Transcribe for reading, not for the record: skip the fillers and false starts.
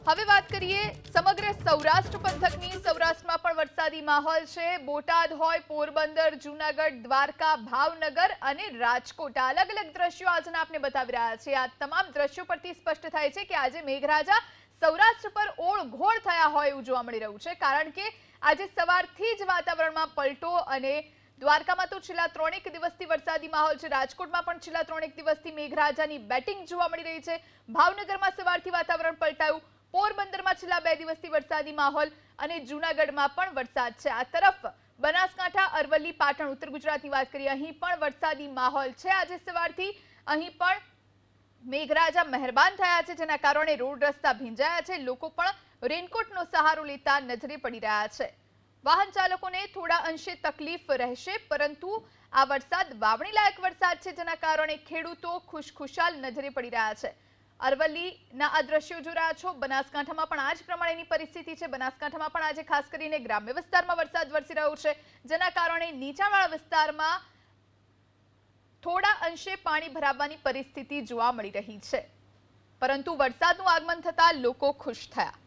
હવે વાત કરીએ સમગ્ર સૌરાષ્ટ્ર પંથકની। સૌરાષ્ટ્રમાં પણ વરસાદી માહોલ છે। બોટાદ હોય, પોરબંદર, જૂનાગઢ, દ્વારકા, ભાવનગર અને રાજકોટ અલગ અલગ દ્રશ્યો આજના આપને બતાવી રહ્યા છે। આ તમામ દ્રશ્યો પરથી સ્પષ્ટ થાય છે કે આજે મેઘરાજા સૌરાષ્ટ્ર પર ઓળઘોળ થયા હોય એવું જોવા મળી રહ્યું છે, કારણ કે આજે સવારથી જ વાતાવરણમાં પલટો અને દ્વારકામાં તો છેલ્લા 3 દિવસથી વરસાદી માહોલ છે। રાજકોટમાં પણ છેલ્લા 3 દિવસથી મેઘરાજાની બેટિંગ જોવા મળી રહી છે। ભાવનગરમાં સવારથી વાતાવરણ પલટાયું, પોરબંદરમાં છેલ્લા 2 દિવસથી વરસાદી માહોલ અને જૂનાગઢમાં પણ વરસાદ છે। આ તરફ બનાસકાંઠા, અરવલ્લી, પાટણ, ઉત્તર ગુજરાતની વાત કરીએ, અહીં પણ વરસાદી માહોલ છે। આજે સવારથી અહીં પણ મેઘરાજા મહેરબાન થયા છે, જેના કારણે રોડ રસ્તા ભીંજાયા છે। લોકો પણ રેનકોટનો સહારો લેતા નજરે પડી રહ્યા છે। વાહન ચાલકોને થોડા અંશે તકલીફ રહેશે, પરંતુ આ વરસાદ વાવણી લાયક વરસાદ છે, જેના કારણે ખેડૂતો ખુશખુશાલ નજરે પડી રહ્યા છે। અરવલ્લીના આ દ્રશ્યો જોઈ રહ્યા છો। બનાસકાંઠામાં પણ આ જ પ્રમાણેની પરિસ્થિતિ છે। બનાસકાંઠામાં પણ આજે ખાસ કરીને ગ્રામ્ય વિસ્તારમાં વરસાદ વરસી રહ્યો છે, જેના કારણે નીચાણવાળા વિસ્તારમાં થોડા અંશે પાણી ભરાવાની પરિસ્થિતિ જોવા મળી રહી છે, પરંતુ વરસાદનું આગમન થતાં લોકો ખુશ થયા।